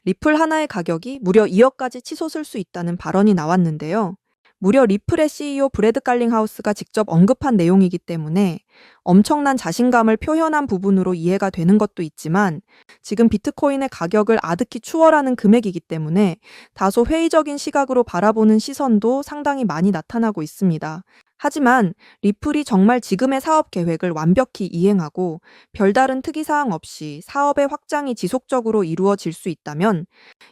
리플 하나의 가격이 무려 2억까지 치솟을 수 있다는 발언이 나왔는데요. 무려 리플의 CEO 브래드 깔링하우스가 직접 언급한 내용이기 때문에 엄청난 자신감을 표현한 부분으로 이해가 되는 것도 있지만 지금 비트코인의 가격을 아득히 추월하는 금액이기 때문에 다소 회의적인 시각으로 바라보는 시선도 상당히 많이 나타나고 있습니다. 하지만 리플이 정말 지금의 사업 계획을 완벽히 이행하고 별다른 특이사항 없이 사업의 확장이 지속적으로 이루어질 수 있다면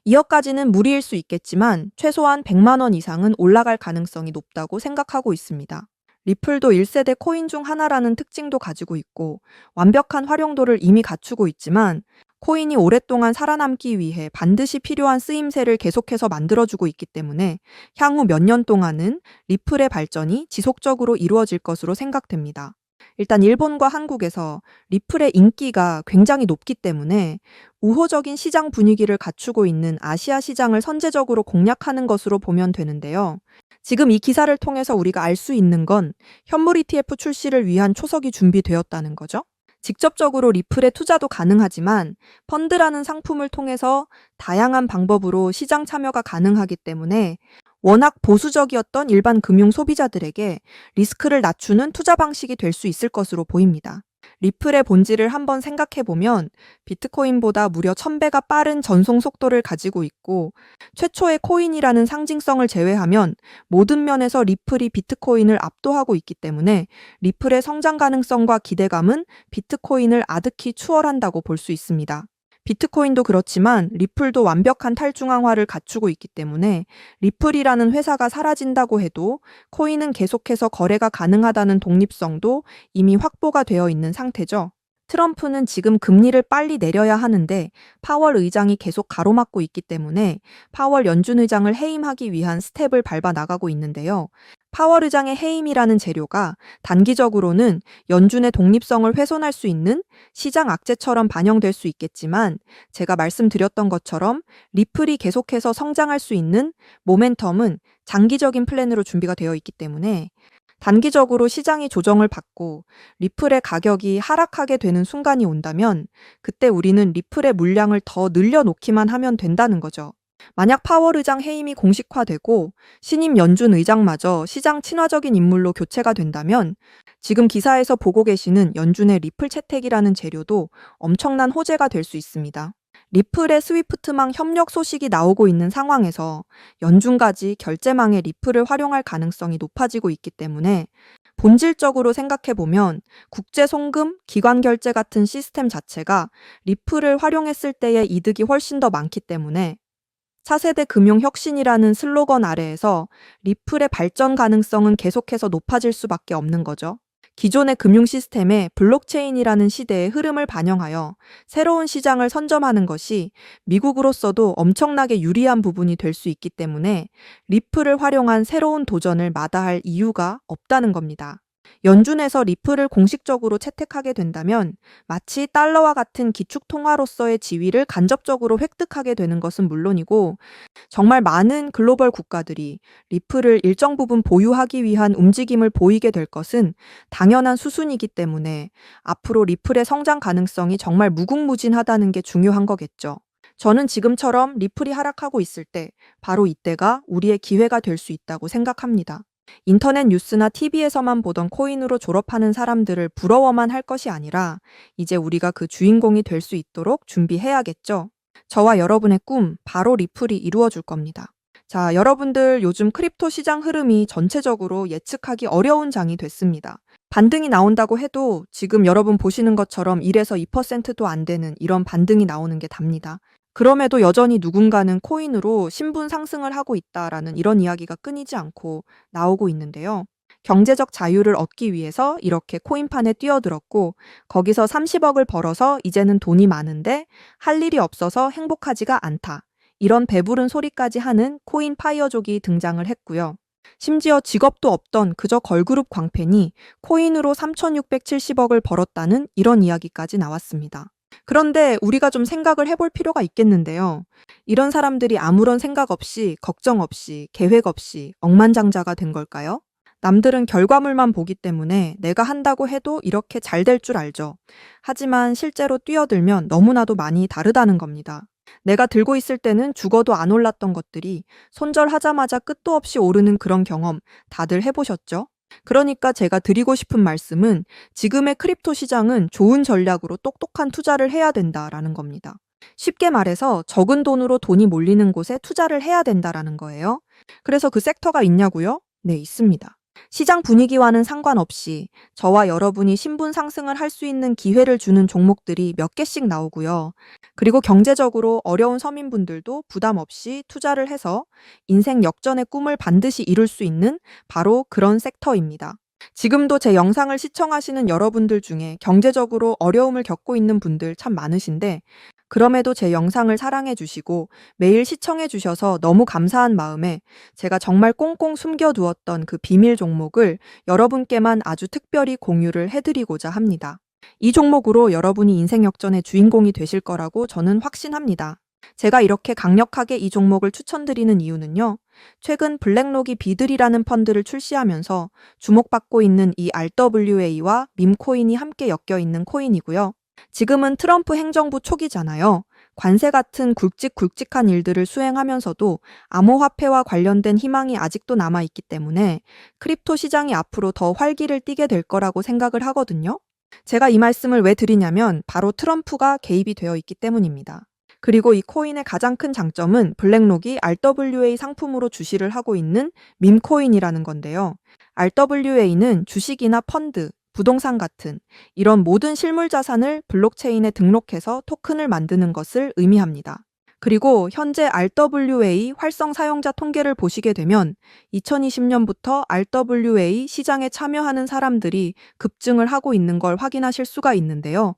2억까지는 무리일 수 있겠지만 최소한 100만 원 이상은 올라갈 가능성이 높다고 생각하고 있습니다. 리플도 1세대 코인 중 하나라는 특징도 가지고 있고 완벽한 활용도를 이미 갖추고 있지만 코인이 오랫동안 살아남기 위해 반드시 필요한 쓰임새를 계속해서 만들어주고 있기 때문에 향후 몇 년 동안은 리플의 발전이 지속적으로 이루어질 것으로 생각됩니다. 일단 일본과 한국에서 리플의 인기가 굉장히 높기 때문에 우호적인 시장 분위기를 갖추고 있는 아시아 시장을 선제적으로 공략하는 것으로 보면 되는데요. 지금 이 기사를 통해서 우리가 알 수 있는 건 현물 ETF 출시를 위한 초석이 준비되었다는 거죠. 직접적으로 리플에 투자도 가능하지만 펀드라는 상품을 통해서 다양한 방법으로 시장 참여가 가능하기 때문에 워낙 보수적이었던 일반 금융 소비자들에게 리스크를 낮추는 투자 방식이 될 수 있을 것으로 보입니다. 리플의 본질을 한번 생각해보면 비트코인보다 무려 1000배가 빠른 전송 속도를 가지고 있고 최초의 코인이라는 상징성을 제외하면 모든 면에서 리플이 비트코인을 압도하고 있기 때문에 리플의 성장 가능성과 기대감은 비트코인을 아득히 추월한다고 볼 수 있습니다. 비트코인도 그렇지만 리플도 완벽한 탈중앙화를 갖추고 있기 때문에 리플이라는 회사가 사라진다고 해도 코인은 계속해서 거래가 가능하다는 독립성도 이미 확보가 되어 있는 상태죠. 트럼프는 지금 금리를 빨리 내려야 하는데 파월 의장이 계속 가로막고 있기 때문에 파월 연준 의장을 해임하기 위한 스텝을 밟아 나가고 있는데요. 파월 의장의 해임이라는 재료가 단기적으로는 연준의 독립성을 훼손할 수 있는 시장 악재처럼 반영될 수 있겠지만 제가 말씀드렸던 것처럼 리플이 계속해서 성장할 수 있는 모멘텀은 장기적인 플랜으로 준비가 되어 있기 때문에 단기적으로 시장이 조정을 받고 리플의 가격이 하락하게 되는 순간이 온다면 그때 우리는 리플의 물량을 더 늘려놓기만 하면 된다는 거죠. 만약 파월 의장 해임이 공식화되고 신임 연준 의장마저 시장 친화적인 인물로 교체가 된다면 지금 기사에서 보고 계시는 연준의 리플 채택이라는 재료도 엄청난 호재가 될 수 있습니다. 리플의 스위프트망 협력 소식이 나오고 있는 상황에서 연준까지 결제망의 리플을 활용할 가능성이 높아지고 있기 때문에 본질적으로 생각해보면 국제 송금, 기관 결제 같은 시스템 자체가 리플을 활용했을 때의 이득이 훨씬 더 많기 때문에 차세대 금융 혁신이라는 슬로건 아래에서 리플의 발전 가능성은 계속해서 높아질 수밖에 없는 거죠. 기존의 금융 시스템에 블록체인이라는 시대의 흐름을 반영하여 새로운 시장을 선점하는 것이 미국으로서도 엄청나게 유리한 부분이 될 수 있기 때문에 리플을 활용한 새로운 도전을 마다할 이유가 없다는 겁니다. 연준에서 리플을 공식적으로 채택하게 된다면 마치 달러와 같은 기축통화로서의 지위를 간접적으로 획득하게 되는 것은 물론이고 정말 많은 글로벌 국가들이 리플을 일정 부분 보유하기 위한 움직임을 보이게 될 것은 당연한 수순이기 때문에 앞으로 리플의 성장 가능성이 정말 무궁무진하다는 게 중요한 거겠죠. 저는 지금처럼 리플이 하락하고 있을 때 바로 이때가 우리의 기회가 될 수 있다고 생각합니다. 인터넷 뉴스나 TV에서만 보던 코인으로 졸업하는 사람들을 부러워만 할 것이 아니라 이제 우리가 그 주인공이 될 수 있도록 준비해야겠죠. 저와 여러분의 꿈, 바로 리플이 이루어질 겁니다. 자, 여러분들 요즘 크립토 시장 흐름이 전체적으로 예측하기 어려운 장이 됐습니다. 반등이 나온다고 해도 지금 여러분 보시는 것처럼 1에서 2%도 안 되는 이런 반등이 나오는 게 답니다. 그럼에도 여전히 누군가는 코인으로 신분 상승을 하고 있다라는 이런 이야기가 끊이지 않고 나오고 있는데요. 경제적 자유를 얻기 위해서 이렇게 코인판에 뛰어들었고 거기서 30억을 벌어서 이제는 돈이 많은데 할 일이 없어서 행복하지가 않다. 이런 배부른 소리까지 하는 코인 파이어족이 등장을 했고요. 심지어 직업도 없던 그저 걸그룹 광팬이 코인으로 3,670억을 벌었다는 이런 이야기까지 나왔습니다. 그런데 우리가 좀 생각을 해볼 필요가 있겠는데요. 이런 사람들이 아무런 생각 없이, 걱정 없이, 계획 없이 억만장자가 된 걸까요? 남들은 결과물만 보기 때문에 내가 한다고 해도 이렇게 잘 될 줄 알죠. 하지만 실제로 뛰어들면 너무나도 많이 다르다는 겁니다. 내가 들고 있을 때는 죽어도 안 올랐던 것들이 손절하자마자 끝도 없이 오르는 그런 경험 다들 해보셨죠? 그러니까 제가 드리고 싶은 말씀은 지금의 크립토 시장은 좋은 전략으로 똑똑한 투자를 해야 된다라는 겁니다. 쉽게 말해서 적은 돈으로 돈이 몰리는 곳에 투자를 해야 된다라는 거예요. 그래서 그 섹터가 있냐고요? 네, 있습니다. 시장 분위기와는 상관없이 저와 여러분이 신분 상승을 할 수 있는 기회를 주는 종목들이 몇 개씩 나오고요. 그리고 경제적으로 어려운 서민분들도 부담 없이 투자를 해서 인생 역전의 꿈을 반드시 이룰 수 있는 바로 그런 섹터입니다. 지금도 제 영상을 시청하시는 여러분들 중에 경제적으로 어려움을 겪고 있는 분들 참 많으신데, 그럼에도 제 영상을 사랑해 주시고 매일 시청해 주셔서 너무 감사한 마음에 제가 정말 꽁꽁 숨겨두었던 그 비밀 종목을 여러분께만 아주 특별히 공유를 해드리고자 합니다. 이 종목으로 여러분이 인생 역전의 주인공이 되실 거라고 저는 확신합니다. 제가 이렇게 강력하게 이 종목을 추천드리는 이유는요. 최근 블랙록이 비들이라는 펀드를 출시하면서 주목받고 있는 이 RWA와 밈코인이 함께 엮여 있는 코인이고요. 지금은 트럼프 행정부 초기잖아요. 관세 같은 굵직굵직한 일들을 수행하면서도 암호화폐와 관련된 희망이 아직도 남아있기 때문에 크립토 시장이 앞으로 더 활기를 띠게 될 거라고 생각을 하거든요. 제가 이 말씀을 왜 드리냐면 바로 트럼프가 개입이 되어 있기 때문입니다. 그리고 이 코인의 가장 큰 장점은 블랙록이 RWA 상품으로 주시를 하고 있는 밈코인이라는 건데요. RWA는 주식이나 펀드, 부동산 같은 이런 모든 실물 자산을 블록체인에 등록해서 토큰을 만드는 것을 의미합니다. 그리고 현재 RWA 활성 사용자 통계를 보시게 되면 2020년부터 RWA 시장에 참여하는 사람들이 급증을 하고 있는 걸 확인하실 수가 있는데요.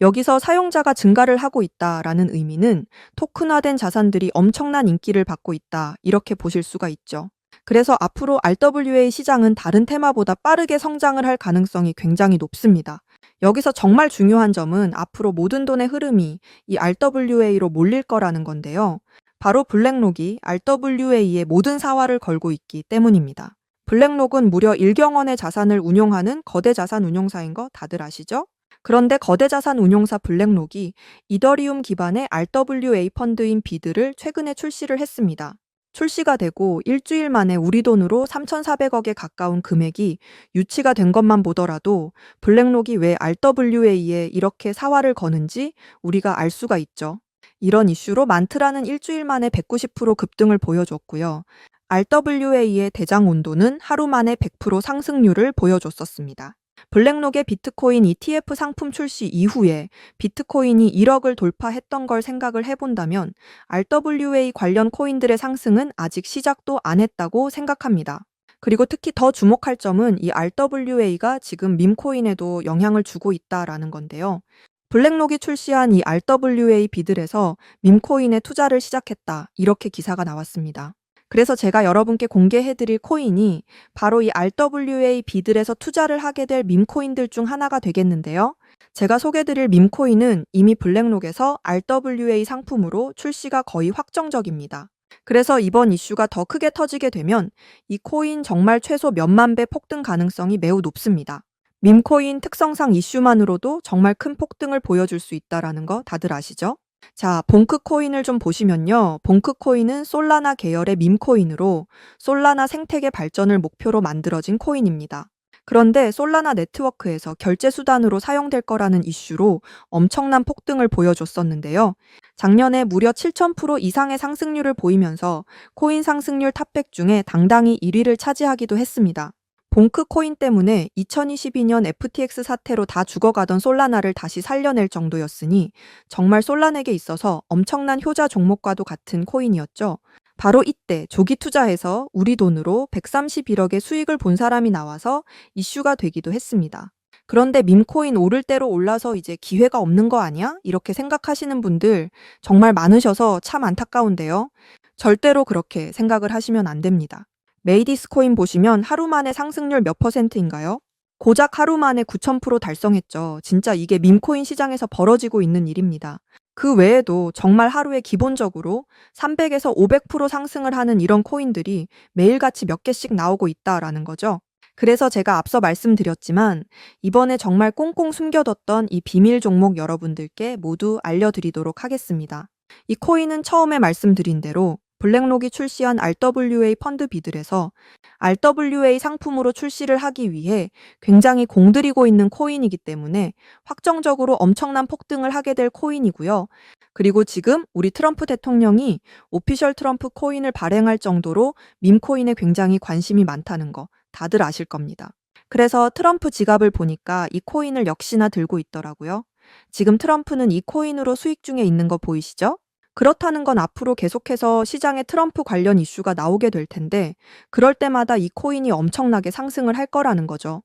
여기서 사용자가 증가를 하고 있다라는 의미는 토큰화된 자산들이 엄청난 인기를 받고 있다, 이렇게 보실 수가 있죠. 그래서 앞으로 RWA 시장은 다른 테마보다 빠르게 성장을 할 가능성이 굉장히 높습니다. 여기서 정말 중요한 점은 앞으로 모든 돈의 흐름이 이 RWA로 몰릴 거라는 건데요. 바로 블랙록이 RWA의 모든 사활을 걸고 있기 때문입니다. 블랙록은 무려 1경원의 자산을 운용하는 거대 자산 운용사인 거 다들 아시죠? 그런데 거대 자산 운용사 블랙록이 이더리움 기반의 RWA 펀드인 비드를 최근에 출시를 했습니다. 출시가 되고 일주일 만에 우리 돈으로 3,400억에 가까운 금액이 유치가 된 것만 보더라도 블랙록이 왜 RWA에 이렇게 사활을 거는지 우리가 알 수가 있죠. 이런 이슈로 만트라는 일주일 만에 190% 급등을 보여줬고요. RWA의 대장 온도는 하루 만에 100% 상승률을 보여줬었습니다. 블랙록의 비트코인 ETF 상품 출시 이후에 비트코인이 1억을 돌파했던 걸 생각을 해본다면 RWA 관련 코인들의 상승은 아직 시작도 안 했다고 생각합니다. 그리고 특히 더 주목할 점은 이 RWA가 지금 밈코인에도 영향을 주고 있다라는 건데요. 블랙록이 출시한 이 RWA 비들에서 밈코인에 투자를 시작했다, 이렇게 기사가 나왔습니다. 그래서 제가 여러분께 공개해드릴 코인이 바로 이 RWA 비들에서 투자를 하게 될 밈코인들 중 하나가 되겠는데요. 제가 소개드릴 밈코인은 이미 블랙록에서 RWA 상품으로 출시가 거의 확정적입니다. 그래서 이번 이슈가 더 크게 터지게 되면 이 코인 정말 최소 몇만 배 폭등 가능성이 매우 높습니다. 밈코인 특성상 이슈만으로도 정말 큰 폭등을 보여줄 수 있다는 거 다들 아시죠? 자, 봉크 코인을 좀 보시면요. 봉크 코인은 솔라나 계열의 밈코인으로 솔라나 생태계 발전을 목표로 만들어진 코인입니다. 그런데 솔라나 네트워크에서 결제 수단으로 사용될 거라는 이슈로 엄청난 폭등을 보여줬었는데요. 작년에 무려 7,000% 이상의 상승률을 보이면서 코인 상승률 탑100 중에 당당히 1위를 차지하기도 했습니다. 봉크 코인 때문에 2022년 FTX 사태로 다 죽어가던 솔라나를 다시 살려낼 정도였으니 정말 솔라나에게 있어서 엄청난 효자 종목과도 같은 코인이었죠. 바로 이때 조기 투자해서 우리 돈으로 131억의 수익을 본 사람이 나와서 이슈가 되기도 했습니다. 그런데 밈코인 오를 대로 올라서 이제 기회가 없는 거 아니야? 이렇게 생각하시는 분들 정말 많으셔서 참 안타까운데요. 절대로 그렇게 생각을 하시면 안 됩니다. 메이디스 코인 보시면 하루 만에 상승률 몇 %인가요? 고작 하루 만에 9,000% 달성했죠. 진짜 이게 밈코인 시장에서 벌어지고 있는 일입니다. 그 외에도 정말 하루에 기본적으로 300에서 500% 상승을 하는 이런 코인들이 매일같이 몇 개씩 나오고 있다라는 거죠. 그래서 제가 앞서 말씀드렸지만 이번에 정말 꽁꽁 숨겨뒀던 이 비밀 종목 여러분들께 모두 알려드리도록 하겠습니다. 이 코인은 처음에 말씀드린 대로 블랙록이 출시한 RWA 펀드 비들에서 RWA 상품으로 출시를 하기 위해 굉장히 공들이고 있는 코인이기 때문에 확정적으로 엄청난 폭등을 하게 될 코인이고요. 그리고 지금 우리 트럼프 대통령이 오피셜 트럼프 코인을 발행할 정도로 밈코인에 굉장히 관심이 많다는 거 다들 아실 겁니다. 그래서 트럼프 지갑을 보니까 이 코인을 역시나 들고 있더라고요. 지금 트럼프는 이 코인으로 수익 중에 있는 거 보이시죠? 그렇다는 건 앞으로 계속해서 시장에 트럼프 관련 이슈가 나오게 될 텐데, 그럴 때마다 이 코인이 엄청나게 상승을 할 거라는 거죠.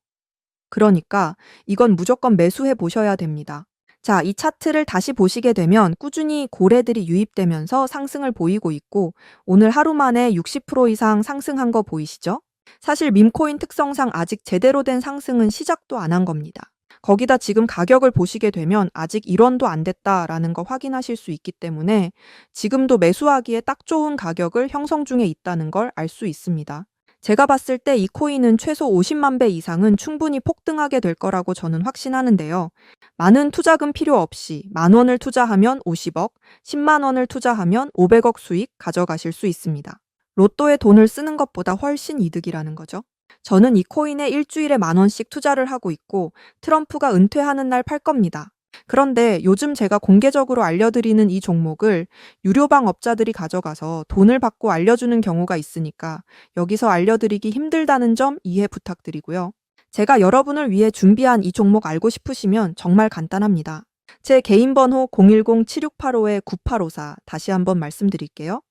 그러니까 이건 무조건 매수해 보셔야 됩니다. 자, 이 차트를 다시 보시게 되면 꾸준히 고래들이 유입되면서 상승을 보이고 있고, 오늘 하루 만에 60% 이상 상승한 거 보이시죠? 사실 밈코인 특성상 아직 제대로 된 상승은 시작도 안 한 겁니다. 거기다 지금 가격을 보시게 되면 아직 1원도 안 됐다라는 거 확인하실 수 있기 때문에 지금도 매수하기에 딱 좋은 가격을 형성 중에 있다는 걸 알 수 있습니다. 제가 봤을 때 이 코인은 최소 50만 배 이상은 충분히 폭등하게 될 거라고 저는 확신하는데요. 많은 투자금 필요 없이 10,000원을 투자하면 50억, 10만 원을 투자하면 500억 수익 가져가실 수 있습니다. 로또에 돈을 쓰는 것보다 훨씬 이득이라는 거죠. 저는 이 코인에 일주일에 10,000원씩 투자를 하고 있고 트럼프가 은퇴하는 날 팔 겁니다. 그런데 요즘 제가 공개적으로 알려드리는 이 종목을 유료방 업자들이 가져가서 돈을 받고 알려주는 경우가 있으니까 여기서 알려드리기 힘들다는 점 이해 부탁드리고요. 제가 여러분을 위해 준비한 이 종목 알고 싶으시면 정말 간단합니다. 제 개인 번호 010-7685-9854 다시 한번 말씀드릴게요.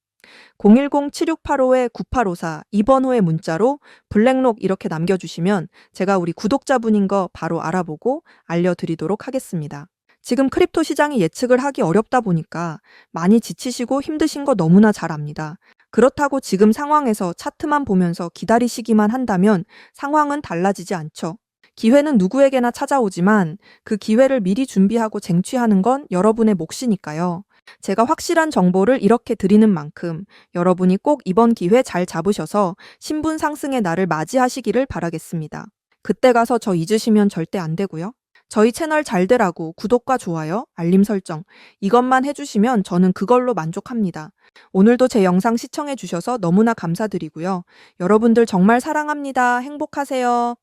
010-7685-9854 이 번호의 문자로 블랙록 이렇게 남겨주시면 제가 우리 구독자분인 거 바로 알아보고 알려드리도록 하겠습니다. 지금 크립토 시장이 예측을 하기 어렵다 보니까 많이 지치시고 힘드신 거 너무나 잘 압니다. 그렇다고 지금 상황에서 차트만 보면서 기다리시기만 한다면 상황은 달라지지 않죠. 기회는 누구에게나 찾아오지만 그 기회를 미리 준비하고 쟁취하는 건 여러분의 몫이니까요. 제가 확실한 정보를 이렇게 드리는 만큼 여러분이 꼭 이번 기회 잘 잡으셔서 신분 상승의 날을 맞이하시기를 바라겠습니다. 그때 가서 저 잊으시면 절대 안 되고요. 저희 채널 잘 되라고 구독과 좋아요, 알림 설정 이것만 해주시면 저는 그걸로 만족합니다. 오늘도 제 영상 시청해 주셔서 너무나 감사드리고요. 여러분들 정말 사랑합니다. 행복하세요.